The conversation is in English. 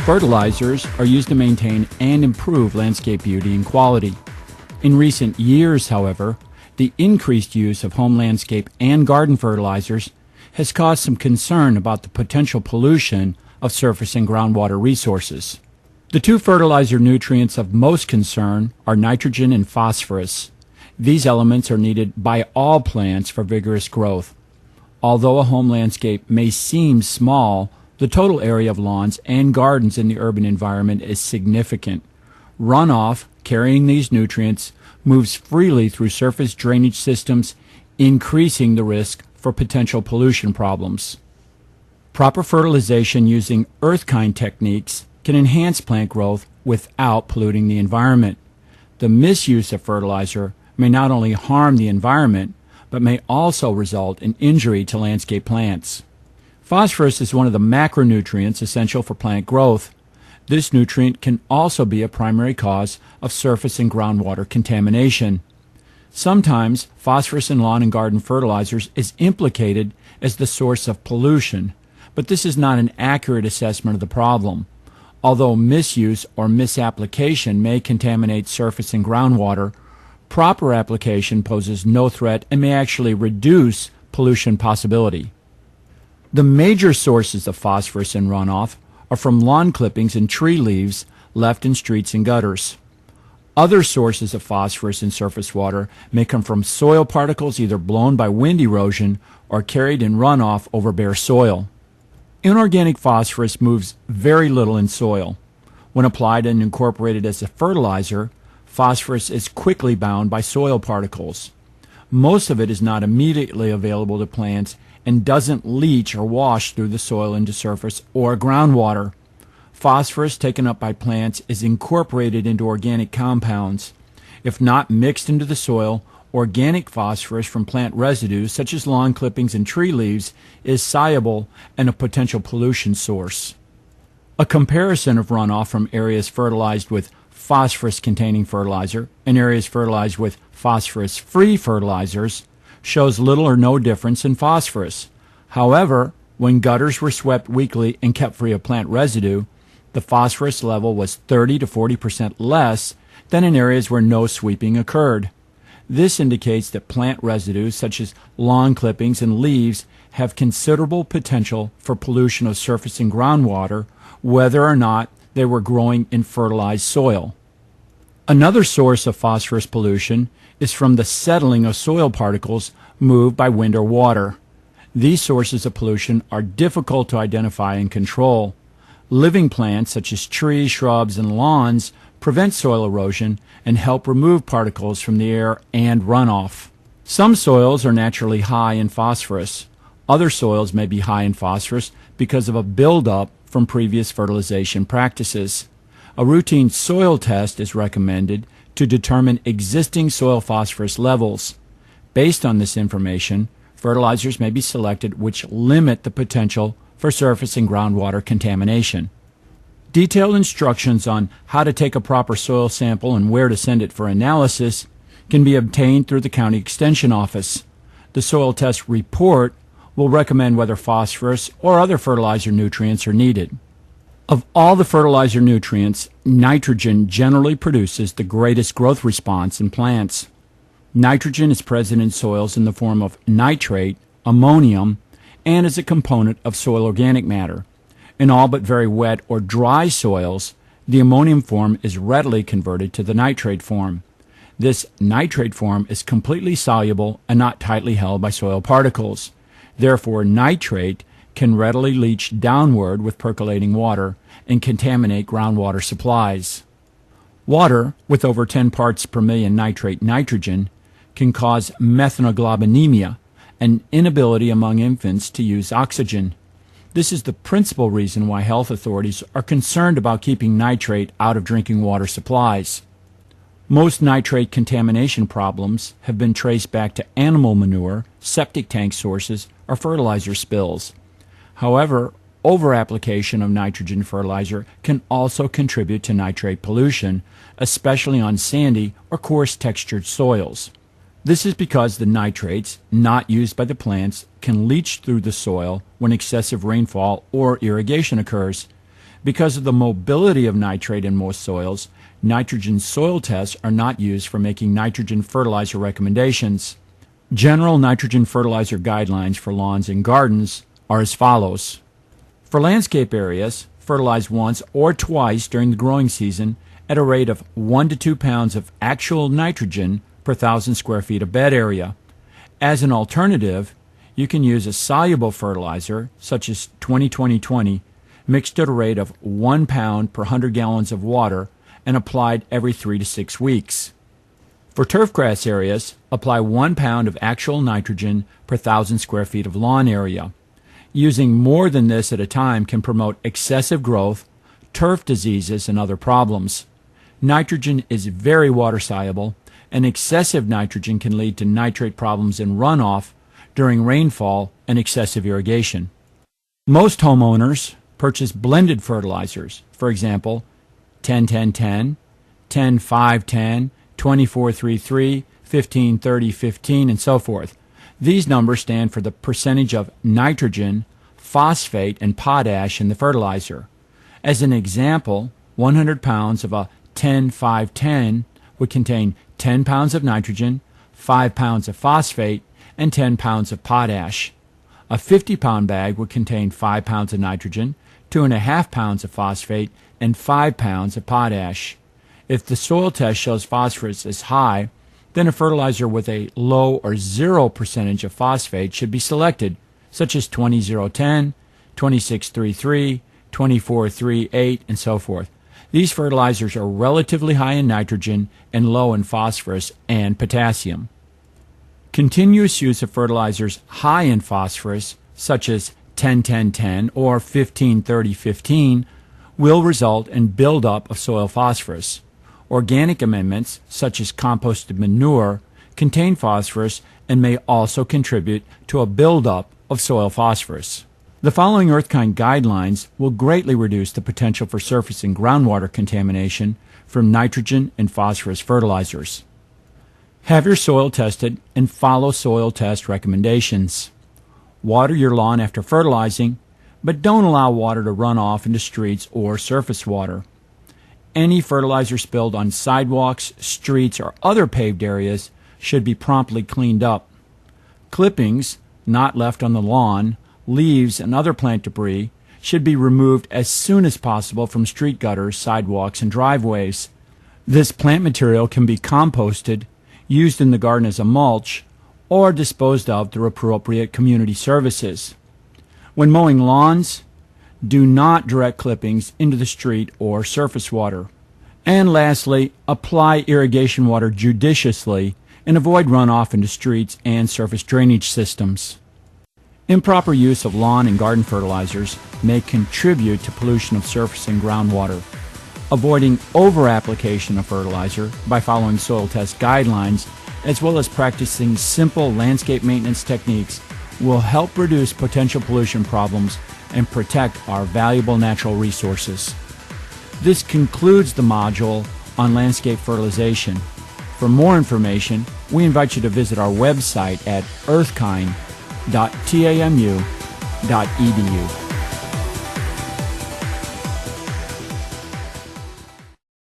Fertilizers are used to maintain and improve landscape beauty and quality. In recent years, however, the increased use of home landscape and garden fertilizers has caused some concern about the potential pollution of surface and groundwater resources. The two fertilizer nutrients of most concern are nitrogen and phosphorus. These elements are needed by all plants for vigorous growth. Although a home landscape may seem small, the total area of lawns and gardens in the urban environment is significant. Runoff carrying these nutrients moves freely through surface drainage systems, increasing the risk for potential pollution problems. Proper fertilization using earth-kind techniques can enhance plant growth without polluting the environment. The misuse of fertilizer may not only harm the environment, but may also result in injury to landscape plants. Phosphorus is one of the macronutrients essential for plant growth. This nutrient can also be a primary cause of surface and groundwater contamination. Sometimes phosphorus in lawn and garden fertilizers is implicated as the source of pollution, but this is not an accurate assessment of the problem. Although misuse or misapplication may contaminate surface and groundwater, proper application poses no threat and may actually reduce pollution possibility. The major sources of phosphorus in runoff are from lawn clippings and tree leaves left in streets and gutters. Other sources of phosphorus in surface water may come from soil particles either blown by wind erosion or carried in runoff over bare soil. Inorganic phosphorus moves very little in soil. When applied and incorporated as a fertilizer, phosphorus is quickly bound by soil particles. Most of it is not immediately available to plants and doesn't leach or wash through the soil into surface or groundwater. Phosphorus taken up by plants is incorporated into organic compounds. If not mixed into the soil, organic phosphorus from plant residues such as lawn clippings and tree leaves is soluble and a potential pollution source. A comparison of runoff from areas fertilized with phosphorus-containing fertilizer and areas fertilized with phosphorus-free fertilizers shows little or no difference in phosphorus. However, when gutters were swept weekly and kept free of plant residue, the phosphorus level was 30 to 40% less than in areas where no sweeping occurred. This indicates that plant residues such as lawn clippings and leaves have considerable potential for pollution of surface and groundwater, whether or not they were growing in fertilized soil. Another source of phosphorus pollution is from the settling of soil particles moved by wind or water. These sources of pollution are difficult to identify and control. Living plants such as trees, shrubs, and lawns prevent soil erosion and help remove particles from the air and runoff. Some soils are naturally high in phosphorus. Other soils may be high in phosphorus because of a buildup from previous fertilization practices. A routine soil test is recommended to determine existing soil phosphorus levels. Based on this information, fertilizers may be selected which limit the potential for surface and groundwater contamination. Detailed instructions on how to take a proper soil sample and where to send it for analysis can be obtained through the County Extension Office. The soil test report will recommend whether phosphorus or other fertilizer nutrients are needed. Of all the fertilizer nutrients, nitrogen generally produces the greatest growth response in plants. Nitrogen is present in soils in the form of nitrate, ammonium, and as a component of soil organic matter. In all but very wet or dry soils, the ammonium form is readily converted to the nitrate form. This nitrate form is completely soluble and not tightly held by soil particles. Therefore, nitrate can readily leach downward with percolating water and contaminate groundwater supplies. Water, with over 10 parts per million nitrate nitrogen, can cause methanoglobinemia, an inability among infants to use oxygen. This is the principal reason why health authorities are concerned about keeping nitrate out of drinking water supplies. Most nitrate contamination problems have been traced back to animal manure, septic tank sources, or fertilizer spills. However, overapplication of nitrogen fertilizer can also contribute to nitrate pollution, especially on sandy or coarse textured soils. This is because the nitrates not used by the plants can leach through the soil when excessive rainfall or irrigation occurs. Because of the mobility of nitrate in most soils, nitrogen soil tests are not used for making nitrogen fertilizer recommendations. General nitrogen fertilizer guidelines for lawns and gardens are as follows. For landscape areas, fertilize once or twice during the growing season at a rate of 1 to 2 pounds of actual nitrogen per 1,000 square feet of bed area. As an alternative, you can use a soluble fertilizer, such as 20-20-20, mixed at a rate of 1 pound per 100 gallons of water and applied every 3 to 6 weeks. For turfgrass areas, apply 1 pound of actual nitrogen per 1,000 square feet of lawn area. Using more than this at a time can promote excessive growth, turf diseases, and other problems. Nitrogen is very water soluble, and excessive nitrogen can lead to nitrate problems in runoff during rainfall and excessive irrigation. Most homeowners purchase blended fertilizers, for example, 10-10-10, 10-5-10, 24-3-3, 15-30-15, and so forth. These numbers stand for the percentage of nitrogen, phosphate, and potash in the fertilizer. As an example, 100 pounds of a 10-5-10 would contain 10 pounds of nitrogen, 5 pounds of phosphate, and 10 pounds of potash. A 50-pound bag would contain 5 pounds of nitrogen, 2.5 pounds of phosphate, and 5 pounds of potash. If the soil test shows phosphorus is high, then a fertilizer with a low or 0 percentage of phosphate should be selected, such as 20-0-10, 26-3-3, 24-3-8, and so forth. These fertilizers are relatively high in nitrogen and low in phosphorus and potassium. Continuous use of fertilizers high in phosphorus, such as 10-10-10 or 15-30-15, will result in buildup of soil phosphorus. Organic amendments, such as composted manure, contain phosphorus and may also contribute to a buildup of soil phosphorus. The following earth-kind guidelines will greatly reduce the potential for surface and groundwater contamination from nitrogen and phosphorus fertilizers. Have your soil tested and follow soil test recommendations. Water your lawn after fertilizing, but don't allow water to run off into streets or surface water. Any fertilizer spilled on sidewalks, streets, or other paved areas should be promptly cleaned up. Clippings not left on the lawn, leaves, and other plant debris should be removed as soon as possible from street gutters, sidewalks, and driveways. This plant material can be composted, used in the garden as a mulch, or disposed of through appropriate community services. When mowing lawns, do not direct clippings into the street or surface water. And lastly, apply irrigation water judiciously and avoid runoff into streets and surface drainage systems. Improper use of lawn and garden fertilizers may contribute to pollution of surface and groundwater. Avoiding over-application of fertilizer by following soil test guidelines, as well as practicing simple landscape maintenance techniques, will help reduce potential pollution problems and protect our valuable natural resources. This concludes the module on landscape fertilization. For more information, we invite you to visit our website at earthkind.tamu.edu.